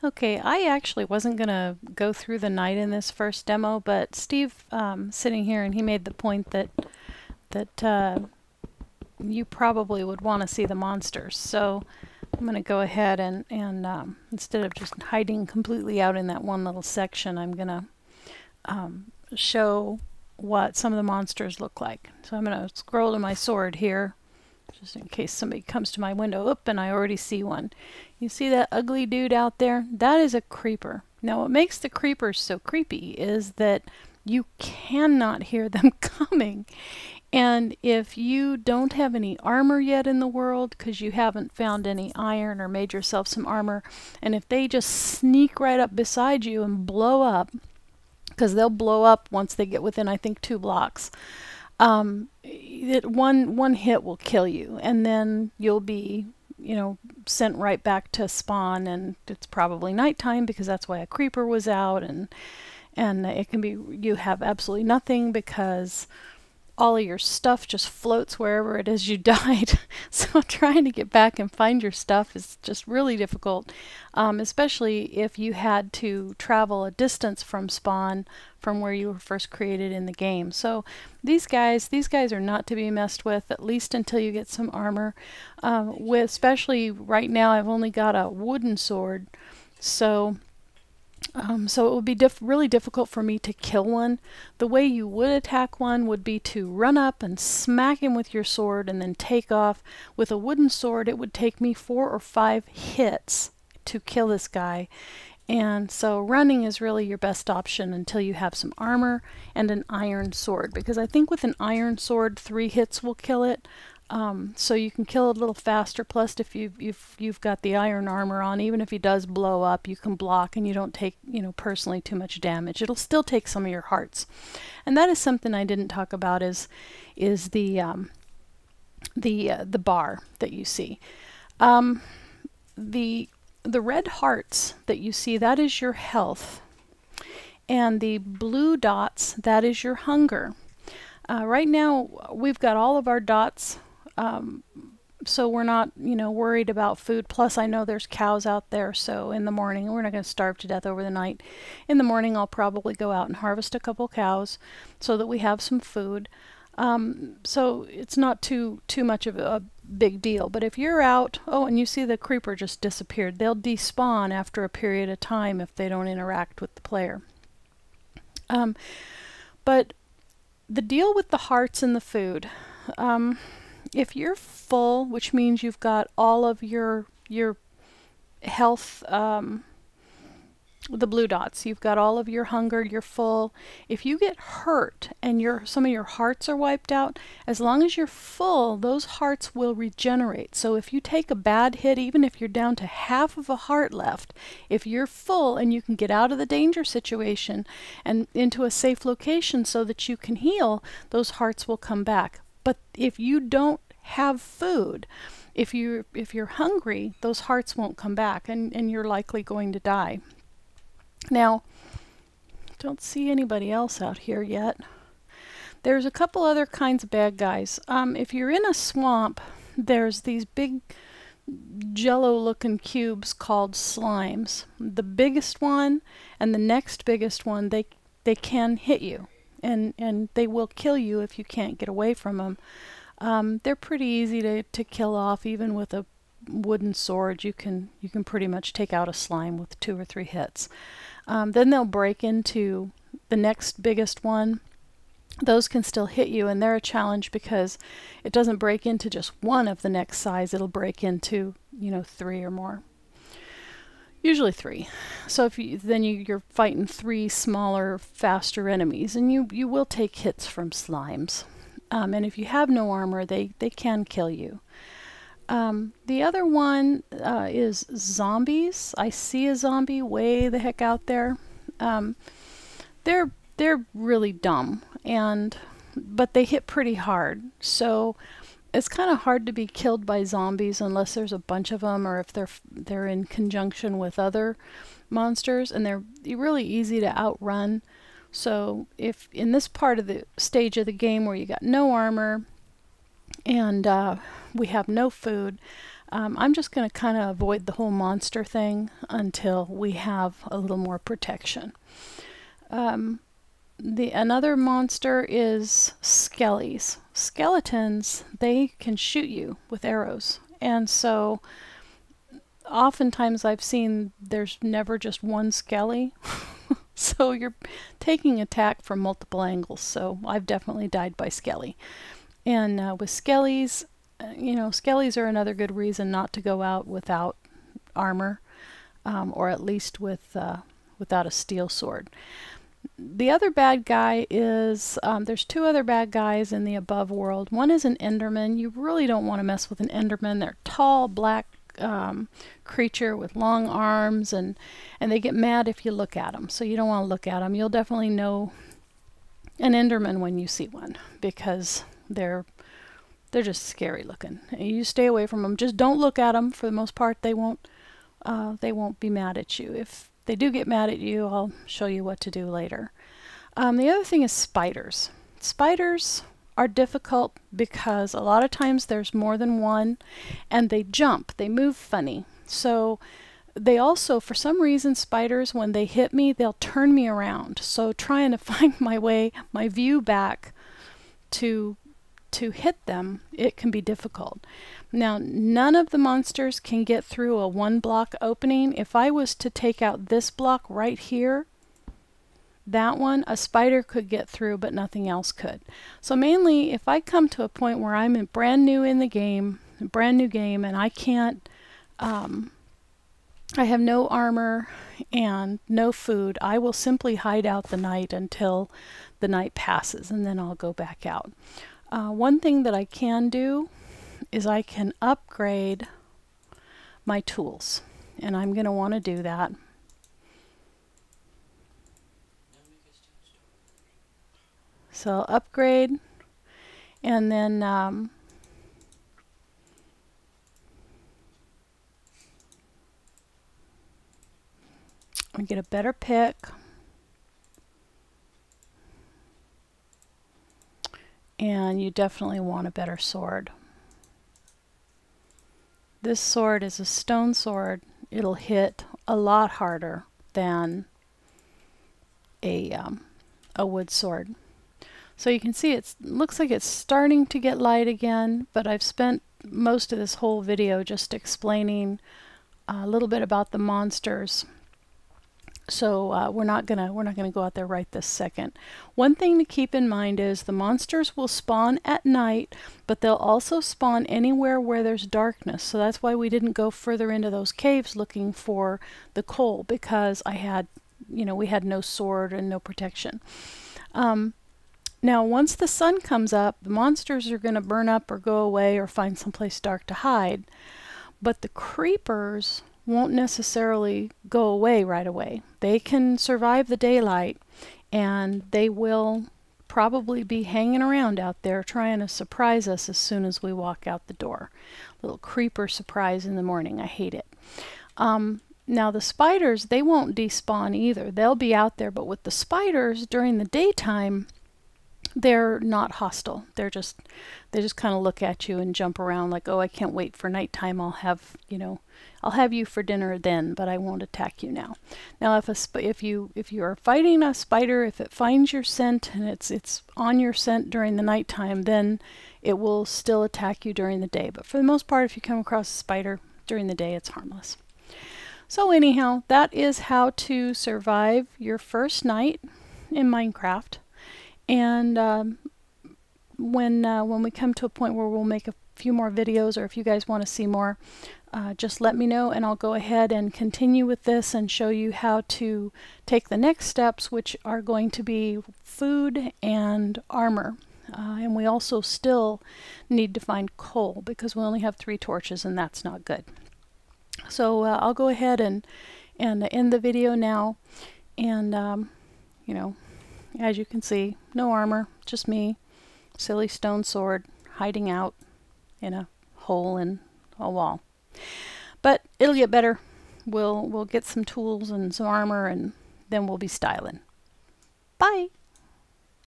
Okay, I actually wasn't going to go through the night in this first demo, but Steve sitting here and he made the point that you probably would want to see the monsters. So I'm going to go ahead and instead of just hiding completely out in that one little section, I'm going to show what some of the monsters look like. So I'm going to scroll to my sword here, just in case somebody comes to my window. Oop, and I already see one. You see that ugly dude out there? That is a creeper. Now what makes the creepers so creepy is that you cannot hear them coming. And if you don't have any armor yet in the world, because you haven't found any iron or made yourself some armor, and if they just sneak right up beside you and blow up, because they'll blow up once they get within, I think, 2 blocks, one hit will kill you, and then you'll be, sent right back to spawn, and it's probably nighttime because that's why a creeper was out, and it can be you have absolutely nothing because all of your stuff just floats wherever it is you died. So trying to get back and find your stuff is just really difficult, especially if you had to travel a distance from spawn from where you were first created in the game. So these guys are not to be messed with, at least until you get some armor. Especially right now, I've only got a wooden sword, so it would be really difficult for me to kill one. The way you would attack one would be to run up and smack him with your sword and then take off. With a wooden sword, it would take me 4 or 5 hits to kill this guy. And so running is really your best option until you have some armor and an iron sword, because I think with an iron sword 3 hits will kill it. So you can kill it a little faster. Plus, if you've got the iron armor on, even if he does blow up, you can block and you don't take personally too much damage. It'll still take some of your hearts, and that is something I didn't talk about. Is the bar that you see, the red hearts that you see, that is your health, and the blue dots, that is your hunger. Right now we've got all of our dots. So we're not, worried about food. Plus, I know there's cows out there, so in the morning, we're not going to starve to death over the night. In the morning, I'll probably go out and harvest a couple cows so that we have some food. So it's not too much of a big deal. But if you're out, oh, and you see the creeper just disappeared, they'll despawn after a period of time if they don't interact with the player. But the deal with the hearts and the food, if you're full, which means you've got all of your health, the blue dots, you've got all of your hunger, you're full. If you get hurt and some of your hearts are wiped out, as long as you're full, those hearts will regenerate. So if you take a bad hit, even if you're down to half of a heart left, if you're full and you can get out of the danger situation and into a safe location so that you can heal, those hearts will come back. But if you don't have food, if you're hungry, those hearts won't come back, and you're likely going to die. Now, don't see anybody else out here yet. There's a couple other kinds of bad guys. If you're in a swamp, there's these big jello-looking cubes called slimes. The biggest one and the next biggest one, they can hit you, and they will kill you if you can't get away from them. They're pretty easy to kill off. Even with a wooden sword, you can pretty much take out a slime with 2 or 3 hits. Then they'll break into the next biggest one. Those can still hit you, and they're a challenge because it doesn't break into just one of the next size. It'll break into 3 or more. Usually 3. So if you're fighting 3 smaller, faster enemies, and you will take hits from slimes. And if you have no armor, they can kill you. The other one is zombies. I see a zombie way the heck out there. They're really dumb, but they hit pretty hard. So it's kind of hard to be killed by zombies unless there's a bunch of them, or if they're in conjunction with other monsters, and they're really easy to outrun. So if in this part of the stage of the game where you got no armor and we have no food, I'm just going to kind of avoid the whole monster thing until we have a little more protection. Another monster is skellies. Skeletons, they can shoot you with arrows. And so oftentimes I've seen there's never just one skelly. So you're taking attack from multiple angles. So I've definitely died by skelly. And with skellies, you know, skellies are another good reason not to go out without armor, or at least with without a steel sword. The other bad guy is, there's two other bad guys in the above world. One is an Enderman. You really don't want to mess with an Enderman. They're tall, black creature with long arms, and they get mad if you look at them. So you don't want to look at them. You'll definitely know an Enderman when you see one, because they're just scary looking. You stay away from them. Just don't look at them. For the most part, they won't be mad at you. If they do get mad at you, I'll show you what to do later. The other thing is spiders. Spiders are difficult because a lot of times there's more than one, and they jump. They move funny. So they also, for some reason, spiders, when they hit me, they'll turn me around. So trying to find my view back to hit them, it can be difficult. Now, none of the monsters can get through a 1-block opening. If I was to take out this block right here, that one, a spider could get through, but nothing else could. So mainly, if I come to a point where I'm brand new in the game, and I can't, I have no armor and no food, I will simply hide out the night until the night passes, and then I'll go back out. One thing that I can do is I can upgrade my tools, and I'm going to want to do that. So upgrade, and then I get a better pick. And you definitely want a better sword. This sword is a stone sword. It'll hit a lot harder than a wood sword. So you can see it looks like it's starting to get light again, but I've spent most of this whole video just explaining a little bit about the monsters. So we're not gonna go out there right this second. One thing to keep in mind is the monsters will spawn at night, but they'll also spawn anywhere where there's darkness. So that's why we didn't go further into those caves looking for the coal, because I had, you know, we had no sword and no protection. Now once the sun comes up, the monsters are gonna burn up or go away or find someplace dark to hide. But the creepers won't necessarily go away right away. They can survive the daylight, and they will probably be hanging around out there trying to surprise us as soon as we walk out the door. Little creeper surprise in the morning. I hate it. Now the spiders, they won't despawn either. They'll be out there, but with the spiders during the daytime, they're not hostile. They just kind of look at you and jump around like, oh, I can't wait for nighttime. I'll have you for dinner then, but I won't attack you now. Now, if you are fighting a spider, if it finds your scent and it's on your scent during the nighttime, then it will still attack you during the day. But for the most part, if you come across a spider during the day, it's harmless. So anyhow, that is how to survive your first night in Minecraft. And when we come to a point where we'll make a few more videos, or if you guys want to see more, just let me know, and I'll go ahead and continue with this and show you how to take the next steps, which are going to be food and armor. And we also still need to find coal, because we only have 3 torches, and that's not good. So I'll go ahead and end the video now. And you know, as you can see, no armor, just me, silly stone sword, hiding out in a hole in a wall. But it'll get better. We'll get some tools and some armor, and then we'll be styling. Bye!